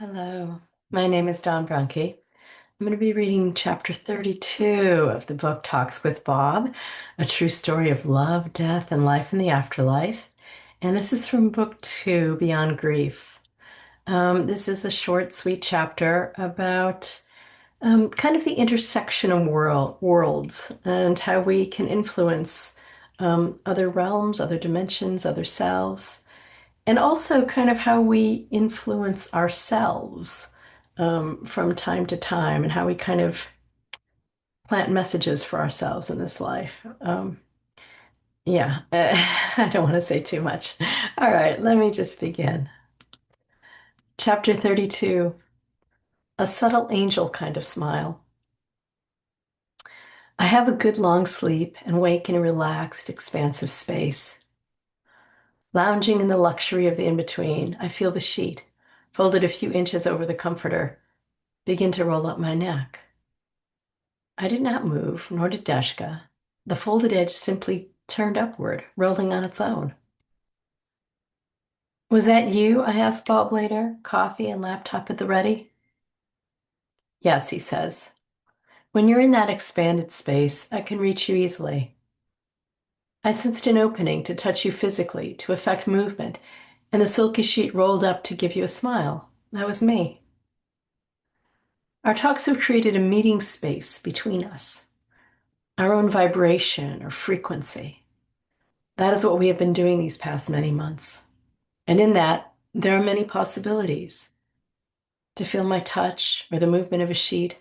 Hello, my name is Dawn Brunke. I'm going to be reading chapter 32 of the book Talks with Bob, a true story of love, death, and life in the afterlife. And this is from book two, Beyond Grief. This is a short, sweet chapter about kind of the intersection of worlds and how we can influence other realms, other dimensions, other selves, and also kind of how we influence ourselves from time to time and how we kind of plant messages for ourselves in this life. Yeah, I don't want to say too much. All right, let me just begin. Chapter 32, a subtle angel kind of smile. I have a good long sleep and wake in a relaxed, expansive space. Lounging in the luxury of the in-between, I feel the sheet, folded a few inches over the comforter, begin to roll up my neck. I did not move, nor did Dashka. The folded edge simply turned upward, rolling on its own. Was that you? I asked Bob later, coffee and laptop at the ready. Yes, he says. When you're in that expanded space, I can reach you easily. I sensed an opening to touch you physically, to affect movement, and the silky sheet rolled up to give you a smile. That was me. Our talks have created a meeting space between us, our own vibration or frequency. That is what we have been doing these past many months. And in that, there are many possibilities. To feel my touch or the movement of a sheet.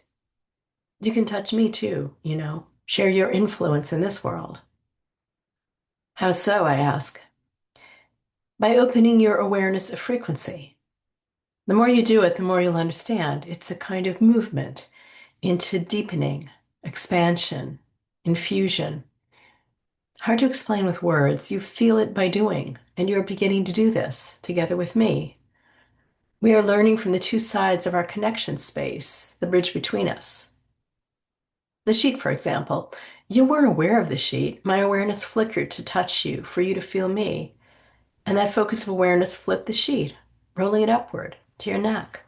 You can touch me too, share your influence in this world. How so, I ask? By opening your awareness of frequency. The more you do it, the more you'll understand. It's a kind of movement into deepening, expansion, infusion. Hard to explain with words. You feel it by doing, and you're beginning to do this together with me. We are learning from the two sides of our connection space, the bridge between us. The sheet, for example. You weren't aware of the sheet. My awareness flickered to touch you, for you to feel me. And that focus of awareness flipped the sheet, rolling it upward to your neck.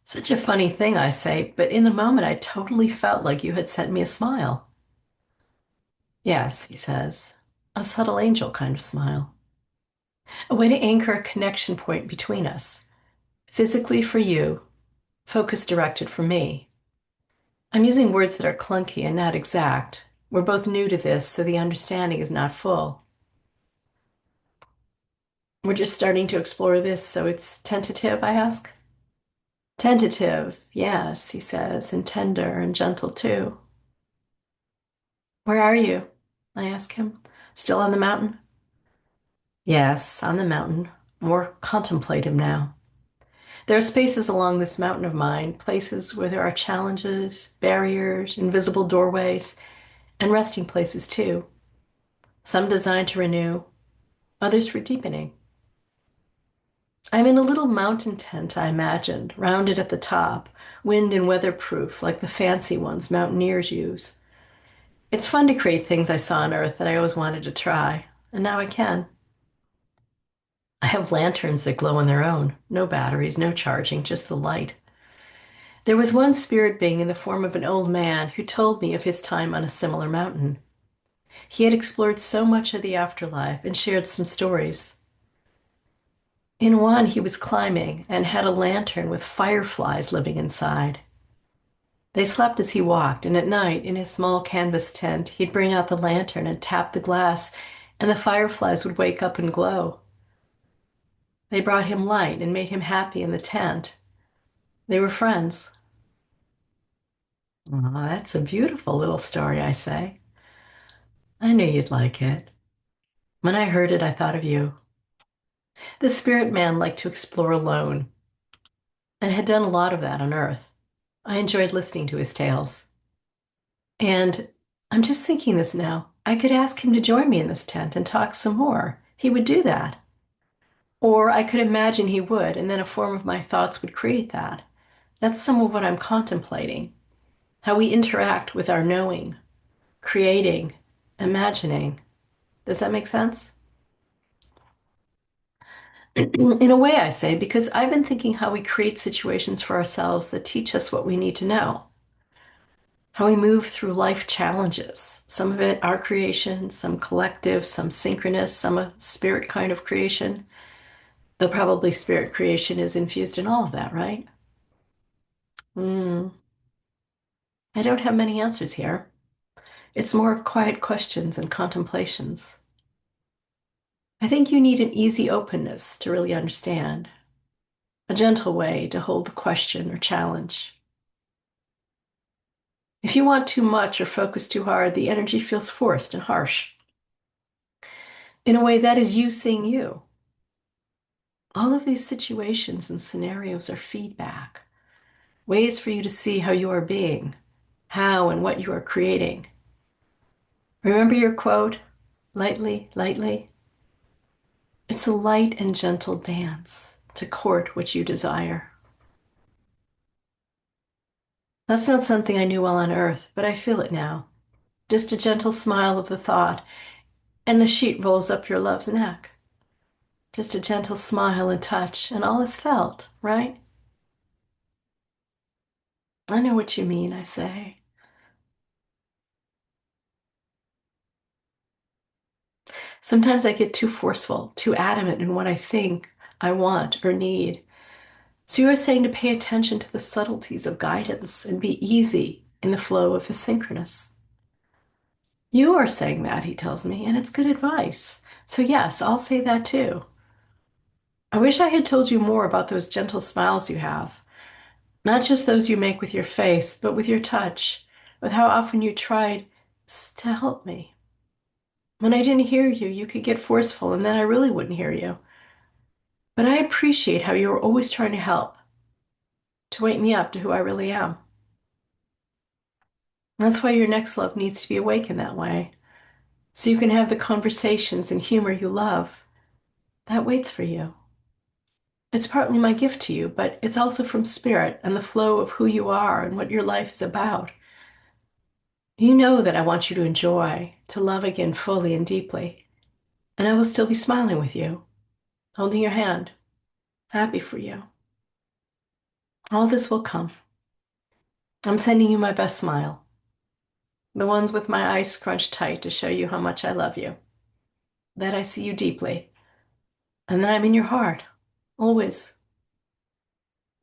Such a funny thing, I say, but in the moment I totally felt like you had sent me a smile. Yes, he says, a subtle angel kind of smile. A way to anchor a connection point between us. Physically for you, focus directed for me. I'm using words that are clunky and not exact. We're both new to this, so the understanding is not full. We're just starting to explore this, so it's tentative, I ask. Tentative, yes, he says, and tender and gentle too. Where are you? I ask him. Still on the mountain? Yes, on the mountain. More contemplative now. There are spaces along this mountain of mine, places where there are challenges, barriers, invisible doorways, and resting places too. Some designed to renew, others for deepening. I'm in a little mountain tent I imagined, rounded at the top, wind and weatherproof like the fancy ones mountaineers use. It's fun to create things I saw on Earth that I always wanted to try, and now I can. I have lanterns that glow on their own. No batteries, no charging, just the light. There was one spirit being in the form of an old man who told me of his time on a similar mountain. He had explored so much of the afterlife and shared some stories. In one, he was climbing and had a lantern with fireflies living inside. They slept as he walked, and at night, in his small canvas tent, he'd bring out the lantern and tap the glass, and the fireflies would wake up and glow. They brought him light and made him happy in the tent. They were friends. Oh, that's a beautiful little story, I say. I knew you'd like it. When I heard it, I thought of you. The spirit man liked to explore alone and had done a lot of that on Earth. I enjoyed listening to his tales. And I'm just thinking this now. I could ask him to join me in this tent and talk some more. He would do that. Or I could imagine he would, and then a form of my thoughts would create that. That's some of what I'm contemplating. How we interact with our knowing, creating, imagining. Does that make sense? In a way, I say, because I've been thinking how we create situations for ourselves that teach us what we need to know, how we move through life challenges. Some of it our creation, some collective, some synchronous, some a spirit kind of creation. Though probably spirit creation is infused in all of that, right? Hmm. I don't have many answers here. It's more quiet questions and contemplations. I think you need an easy openness to really understand, a gentle way to hold the question or challenge. If you want too much or focus too hard, the energy feels forced and harsh. In a way, that is you seeing you. All of these situations and scenarios are feedback, ways for you to see how you are being, how and what you are creating. Remember your quote, lightly, lightly? It's a light and gentle dance to court what you desire. That's not something I knew while on Earth, but I feel it now. Just a gentle smile of the thought, and the sheet rolls up your love's neck. Just a gentle smile and touch, and all is felt, right? I know what you mean, I say. Sometimes I get too forceful, too adamant in what I think I want or need. So you are saying to pay attention to the subtleties of guidance and be easy in the flow of the synchronous. You are saying that, he tells me, and it's good advice. So yes, I'll say that too. I wish I had told you more about those gentle smiles you have. Not just those you make with your face, but with your touch, with how often you tried to help me. When I didn't hear you, you could get forceful, and then I really wouldn't hear you. But I appreciate how you were always trying to help, to wake me up to who I really am. That's why your next love needs to be awakened that way, so you can have the conversations and humor you love. That waits for you. It's partly my gift to you, but it's also from spirit and the flow of who you are and what your life is about. You know that I want you to enjoy, to love again fully and deeply. And I will still be smiling with you, holding your hand, happy for you. All this will come. I'm sending you my best smile, the ones with my eyes scrunched tight to show you how much I love you, that I see you deeply, and that I'm in your heart, always.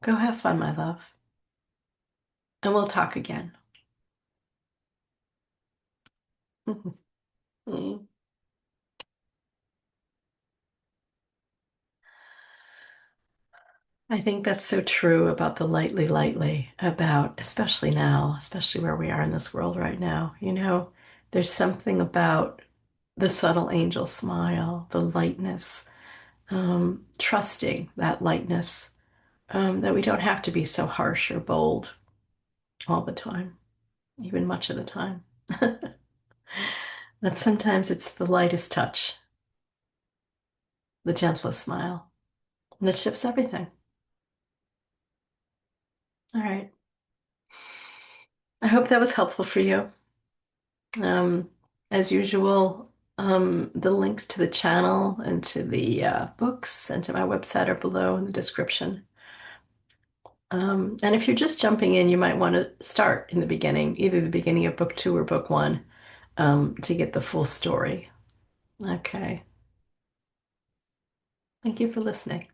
Go have fun, my love, and we'll talk again. I think that's so true about the lightly, lightly, about especially now, especially where we are in this world right now. There's something about the subtle angel smile, the lightness, trusting that lightness, that we don't have to be so harsh or bold all the time, even much of the time. That sometimes it's the lightest touch, the gentlest smile, that shifts everything. All right. I hope that was helpful for you. Um, as usual, the links to the channel and to the books and to my website are below in the description. And if you're just jumping in, you might want to start in the beginning, either the beginning of book two or book one, to get the full story. Okay. Thank you for listening.